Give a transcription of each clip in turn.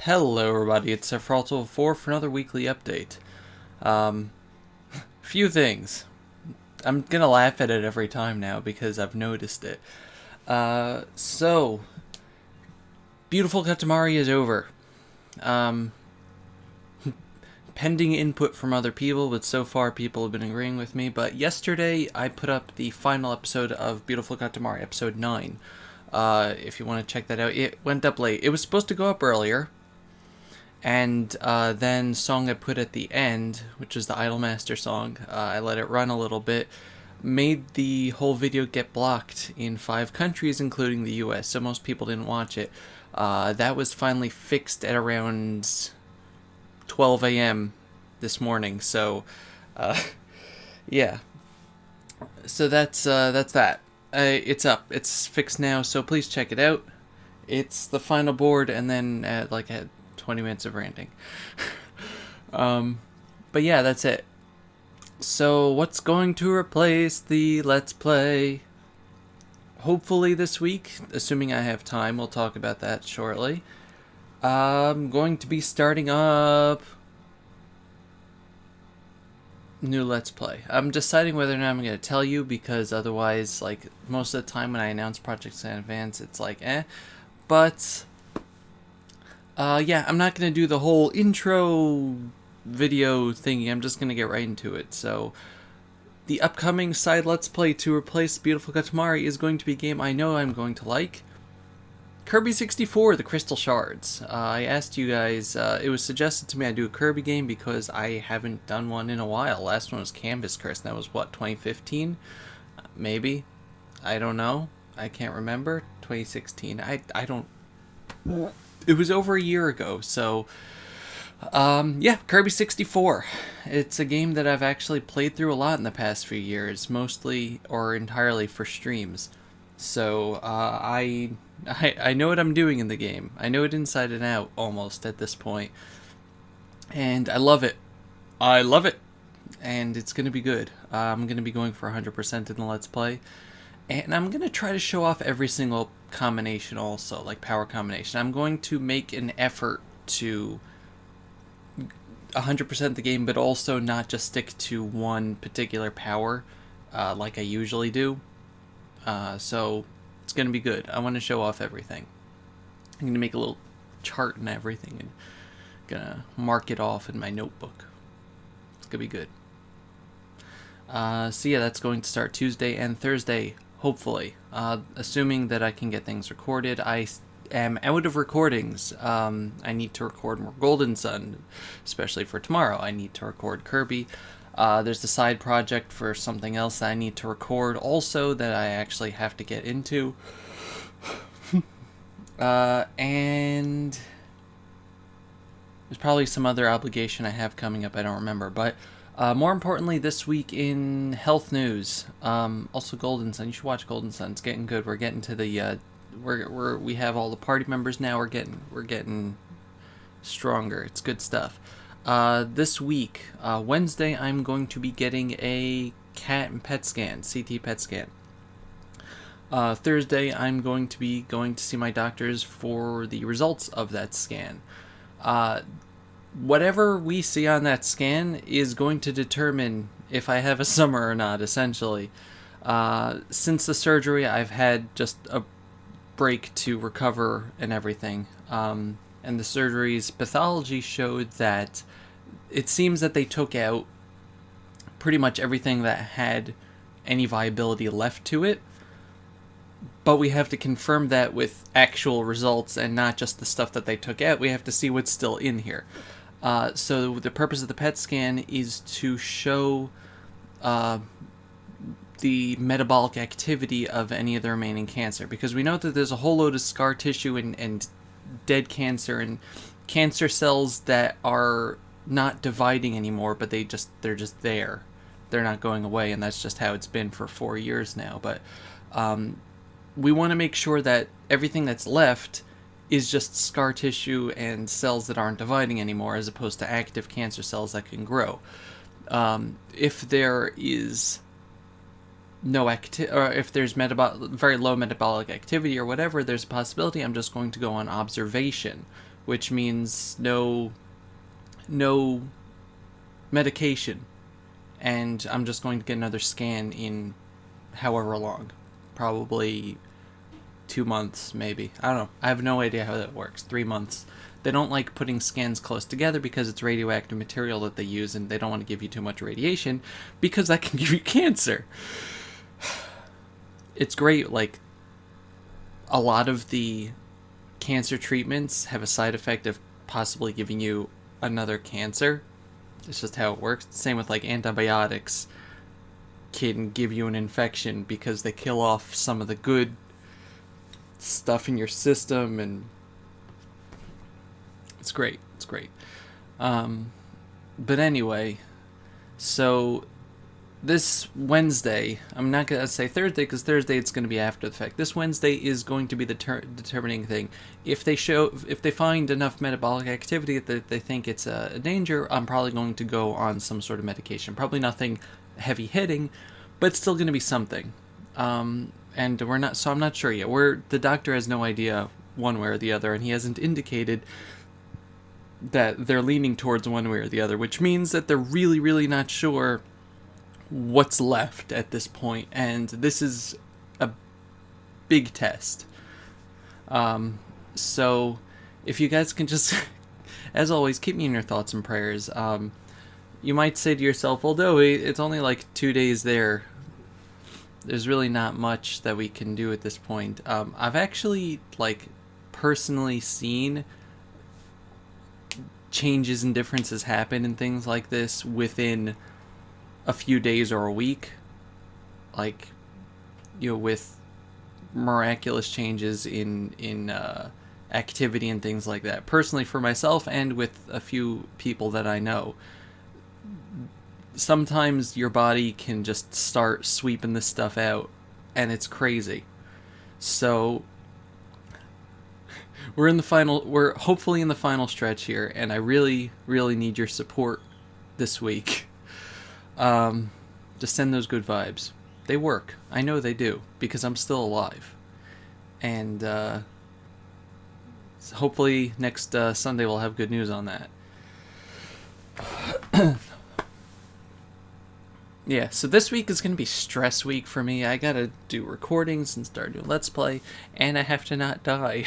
Hello everybody, it's Sephralto4 for another weekly update. Few things. I'm gonna laugh at it every time now because I've noticed it. So, Beautiful Katamari is over. Um, Pending input from other people, but so far people have been agreeing with me. But yesterday I put up the final episode of Beautiful Katamari, episode 9. If you want to check that out, it went up late. It was supposed to go up earlier. And then song I put at the end, which is the Idolmaster song, I let it run a little bit, made the whole video get blocked in 5 countries, including the US, so most people didn't watch it. That was finally fixed at around 12 a.m. this morning, so, yeah. So that's that. It's up. It's fixed now, so please check it out. It's the final board, and then at 20 minutes of ranting. But yeah, that's it. So what's going to replace the Let's Play? Hopefully this week, assuming I have time, we'll talk about that shortly. I'm going to be starting up new Let's Play. I'm deciding whether or not I'm going to tell you, because otherwise, most of the time when I announce projects in advance, it's but yeah, I'm not going to do the whole intro video thingy. I'm just going to get right into it. So, the upcoming side Let's Play to replace Beautiful Katamari is going to be a game I know I'm going to like. Kirby 64, The Crystal Shards. I asked you guys, it was suggested to me I do a Kirby game because I haven't done one in a while. Last one was Canvas Curse, and that was, what, 2015? Maybe? I don't know. I can't remember. 2016. I don't... It was over a year ago, so... yeah, Kirby 64. It's a game that I've actually played through a lot in the past few years, mostly or entirely for streams. So, I know what I'm doing in the game. I know it inside and out, almost, at this point. And I love it. I love it! And it's gonna be good. I'm gonna be going for 100% in the Let's Play. And I'm gonna try to show off every single combination also, like power combination. I'm going to make an effort to 100% the game, but also not just stick to one particular power, like I usually do. So it's gonna be good. I want to show off everything. I'm gonna make a little chart and everything, and gonna mark it off in my notebook. It's gonna be good. So yeah, that's going to start Tuesday and Thursday, hopefully. Assuming that I can get things recorded. I am out of recordings. I need to record more Golden Sun, especially for tomorrow. I need to record Kirby. There's a side project for something else that I need to record also that I actually have to get into. And there's probably some other obligation I have coming up, I don't remember. But more importantly, this week in health news, also Golden Sun. You should watch Golden Sun. It's getting good. We're getting to the we have all the party members now. We're getting stronger. It's good stuff. This week, Wednesday, I'm going to be getting a cat and pet scan, CT pet scan. Thursday, I'm going to see my doctors for the results of that scan. Whatever we see on that scan is going to determine if I have a summer or not, essentially. Since the surgery, I've had just a break to recover and everything. And the surgery's pathology showed that it seems that they took out pretty much everything that had any viability left to it. But we have to confirm that with actual results and not just the stuff that they took out. We have to see what's still in here. So the purpose of the PET scan is to show the metabolic activity of any of the remaining cancer. Because we know that there's a whole load of scar tissue and dead cancer and cancer cells that are not dividing anymore, but they're just there. They're not going away, and that's just how it's been for 4 years now. But we want to make sure that everything that's left is just scar tissue and cells that aren't dividing anymore, as opposed to active cancer cells that can grow. If there is no or if there's very low metabolic activity or whatever, there's a possibility I'm just going to go on observation which means no medication, and I'm just going to get another scan in however long, probably 2 months, maybe. I don't know. I have no idea how that works. 3 months. They don't like putting scans close together because it's radioactive material that they use, and they don't want to give you too much radiation because that can give you cancer. It's great. Like, a lot of the cancer treatments have a side effect of possibly giving you another cancer. It's just how it works. Same with like antibiotics can give you an infection because they kill off some of the good stuff in your system, and it's great. It's great. But anyway, so this Wednesday, I'm not going to say Thursday because Thursday it's going to be after the fact. This Wednesday is going to be the determining thing. If they find enough metabolic activity that they think it's a danger, I'm probably going to go on some sort of medication. Probably nothing heavy hitting, but it's still going to be something. And we're not, so I'm not sure yet. The doctor has no idea one way or the other, and he hasn't indicated that they're leaning towards one way or the other, which means that they're really, really not sure what's left at this point, and this is a big test. So if you guys can just, as always, keep me in your thoughts and prayers. You might say to yourself, although it's only like 2 days there, there's really not much that we can do at this point. I've actually, like, personally seen changes and differences happen and things like this within a few days or a week, like, with miraculous changes in activity and things like that. Personally, for myself and with a few people that I know, sometimes your body can just start sweeping this stuff out, and it's crazy. So we're hopefully in the final stretch here, and I really, really need your support this week. Just send those good vibes. They work. I know they do, because I'm still alive. And hopefully next Sunday we'll have good news on that. Yeah, so this week is going to be stress week for me. I gotta do recordings and start doing Let's Play, and I have to not die.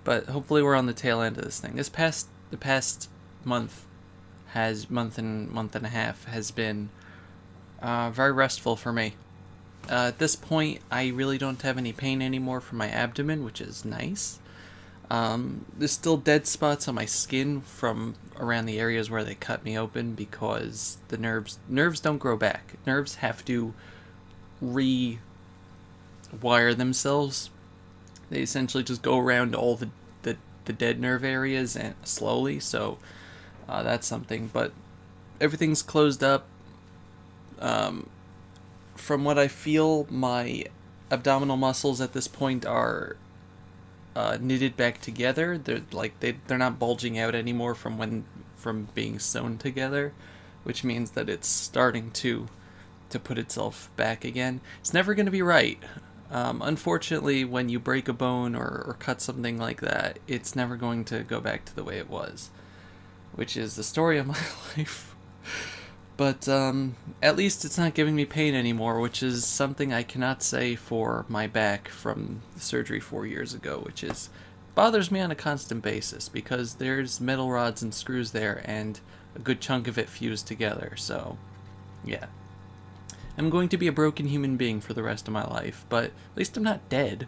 But hopefully we're on the tail end of this thing. The past month and a half has been very restful for me. At this point, I really don't have any pain anymore from my abdomen, which is nice. There's still dead spots on my skin from around the areas where they cut me open because the nerves don't grow back. Nerves have to rewire themselves. They essentially just go around all the dead nerve areas and slowly, so that's something. But everything's closed up. From what I feel, my abdominal muscles at this point are knitted back together. They're not bulging out anymore from being sewn together, which means that it's starting to put itself back again. It's never going to be right. Unfortunately, when you break a bone or cut something like that, it's never going to go back to the way it was, which is the story of my life. But at least it's not giving me pain anymore, which is something I cannot say for my back from surgery 4 years ago, which bothers me on a constant basis because there's metal rods and screws there and a good chunk of it fused together. So, yeah. I'm going to be a broken human being for the rest of my life, but at least I'm not dead.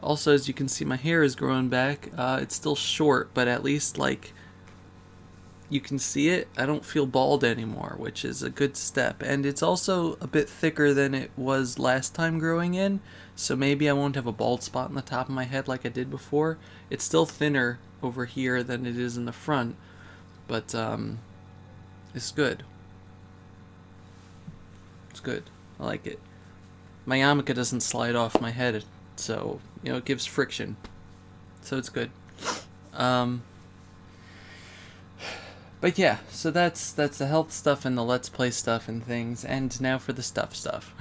Also, as you can see, my hair is growing back. It's still short, but at least, like, you can see it. I don't feel bald anymore, which is a good step. And it's also a bit thicker than it was last time growing in, so maybe I won't have a bald spot on the top of my head like I did before. It's still thinner over here than it is in the front, but it's good. It's good. I like it. My yarmulke doesn't slide off my head, so, it gives friction. So it's good. But yeah, so that's the health stuff and the Let's Play stuff and things, and now for the stuff.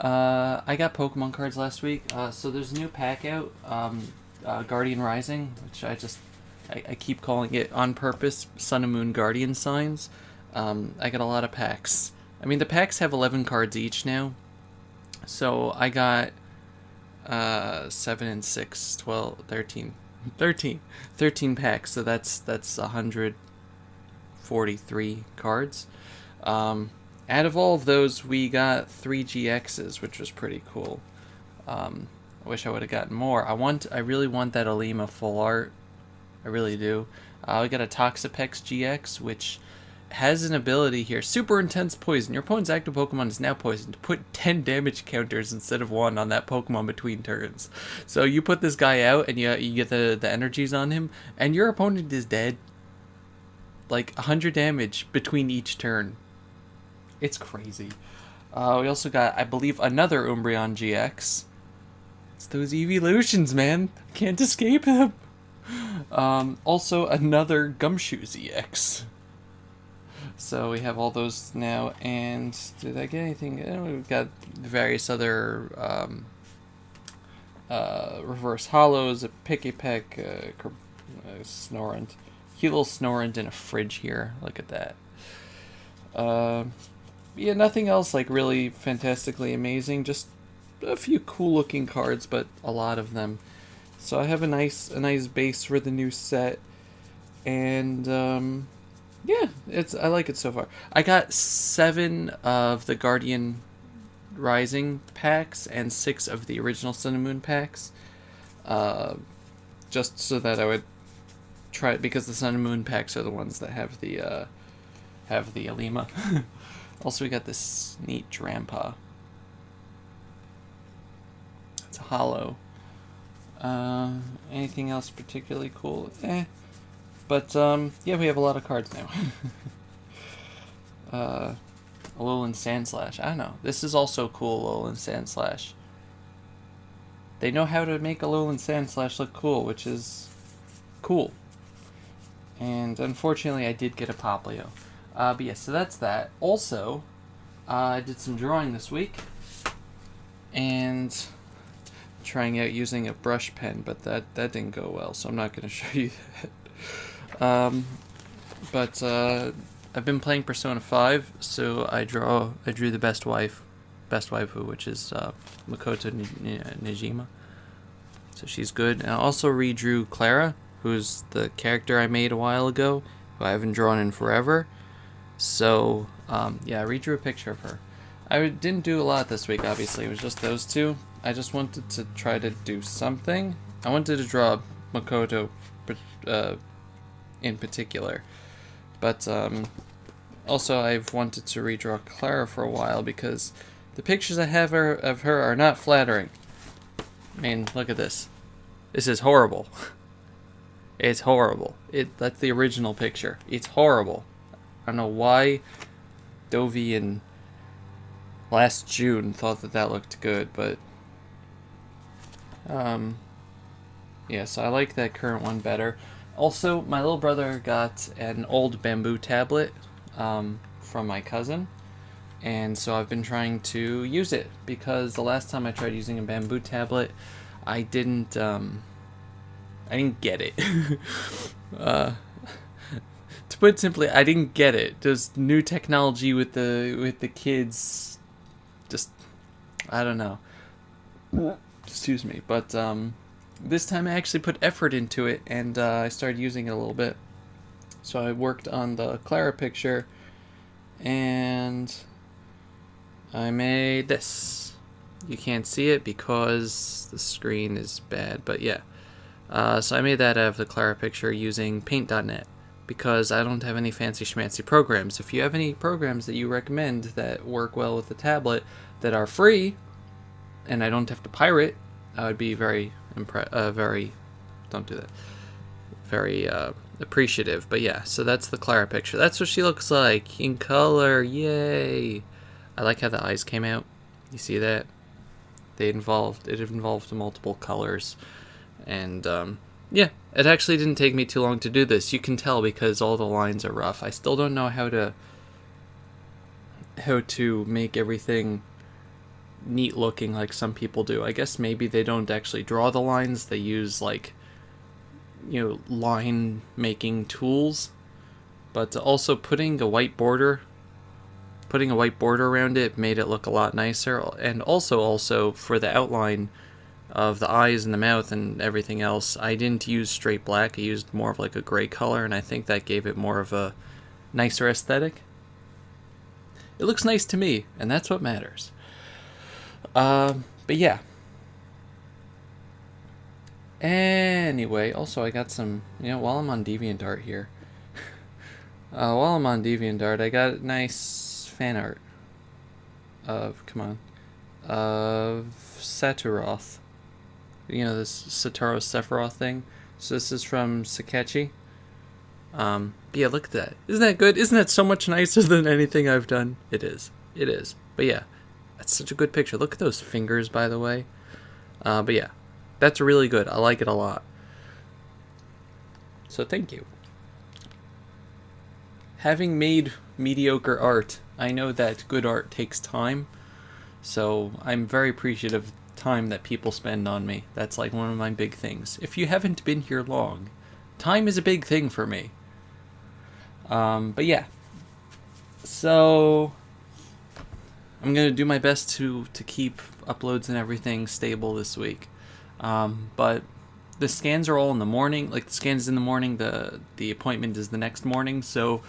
I got Pokemon cards last week. So there's a new pack out, Guardian Rising, which I keep calling it on purpose Sun and Moon Guardian signs. I got a lot of packs. I mean, the packs have 11 cards each now. So I got 7 and 6, 12, 13, 13 packs. So that's 143 cards. Out of all of those, we got 3 GXs, which was pretty cool. I wish I would have gotten more. I really want that Alima full art. I really do. We got a Toxapex GX, which has an ability here. Super intense poison. Your opponent's active Pokemon is now poisoned. Put 10 damage counters instead of 1 on that Pokemon between turns. So you put this guy out, and you get the energies on him, and your opponent is dead. Like 100 damage between each turn. It's crazy. We also got, I believe, another Umbreon GX. It's those evolutions, man. Can't escape them. Also, another Gumshoe EX. So we have all those now. And did I get anything? We've got various other reverse hollows, a Pikipek, Snorant. Cute little Snorant in a fridge here. Look at that. Yeah, nothing else like really fantastically amazing. Just a few cool looking cards, but a lot of them. So I have a nice base for the new set, and yeah, I like it so far. I got 7 of the Guardian Rising packs and 6 of the original Sun and Moon packs, just so that I would try it, because the Sun and Moon packs are the ones that have the Alima. Also, we got this neat Drampa. It's a hollow. Anything else particularly cool? But, yeah, we have a lot of cards now. Alolan Sandslash. I don't know. This is also cool, Alolan Sandslash. They know how to make Alolan Sandslash look cool, which is cool. And, unfortunately, I did get a Poplio. But yeah, so that's that. Also, I did some drawing this week, and trying out using a brush pen, but that didn't go well, so I'm not going to show you that. But I've been playing Persona 5, so I drew the best waifu, which is Makoto Nijima. So she's good. And I also redrew Clara, who's the character I made a while ago, who I haven't drawn in forever. So, yeah, I redrew a picture of her. I didn't do a lot this week, obviously. It was just those two. I just wanted to try to do something. I wanted to draw Makoto in particular. But, also I've wanted to redraw Clara for a while, because the pictures I have of her are not flattering. I mean, look at this. This is horrible. It's horrible. That's the original picture. It's horrible. I don't know why Dovey in last June thought that looked good, but yeah, so I like that current one better. Also, my little brother got an old bamboo tablet from my cousin, and so I've been trying to use it, because the last time I tried using a bamboo tablet, I didn't get it. To put it simply, I didn't get it. There's new technology with the kids. Just, I don't know. Excuse me. But this time I actually put effort into it, and I started using it a little bit. So I worked on the Clara picture, and I made this. You can't see it because the screen is bad, but yeah. So I made that out of the Clara picture using paint.net, because I don't have any fancy schmancy programs. If you have any programs that you recommend that work well with the tablet, that are free, and I don't have to pirate, I would be very don't do that, very appreciative. But yeah, so that's the Clara picture. That's what she looks like in color. Yay! I like how the eyes came out. You see that? It involved multiple colors, and yeah, it actually didn't take me too long to do this. You can tell because all the lines are rough. I still don't know how to make everything neat looking like some people do. I guess maybe they don't actually draw the lines, they use like, line making tools. But also putting a white border around it made it look a lot nicer. And also for the outline of the eyes and the mouth and everything else, I didn't use straight black. I used more of like a gray color, and I think that gave it more of a nicer aesthetic. It looks nice to me, and that's what matters. But yeah. Anyway, also I got some, while I'm on DeviantArt here, I got nice fan art of Saturoth. This Satoru Sephiroth thing. So this is from Sakechi. But yeah, look at that. Isn't that good? Isn't that so much nicer than anything I've done? It is. But yeah, that's such a good picture. Look at those fingers, by the way. But yeah, that's really good. I like it a lot. So thank you. Having made mediocre art, I know that good art takes time. So I'm very appreciative of time that people spend on me. That's like one of my big things. If you haven't been here long, time is a big thing for me. But yeah. So I'm gonna do my best to keep uploads and everything stable this week. But the scans are all in the morning. Like the scans in the morning, the appointment is the next morning. So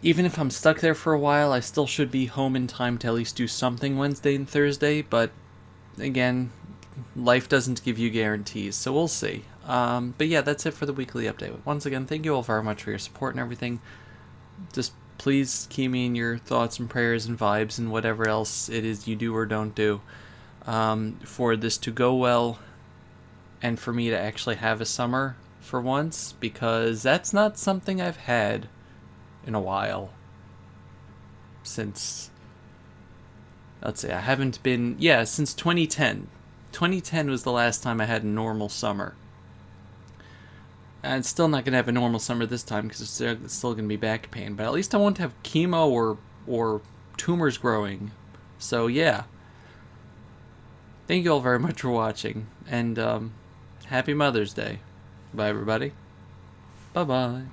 even if I'm stuck there for a while, I still should be home in time to at least do something Wednesday and Thursday. But again, life doesn't give you guarantees, so we'll see. But yeah, that's it for the weekly update. Once again, thank you all very much for your support and everything. Just please keep me in your thoughts and prayers and vibes and whatever else it is you do or don't do, for this to go well and for me to actually have a summer for once, because that's not something I've had in a while. Since, let's see, I haven't been, since 2010. 2010 was the last time I had a normal summer. And it's still not going to have a normal summer this time because it's still going to be back pain. But at least I won't have chemo or tumors growing. So yeah. Thank you all very much for watching. And happy Mother's Day. Bye everybody. Bye-bye.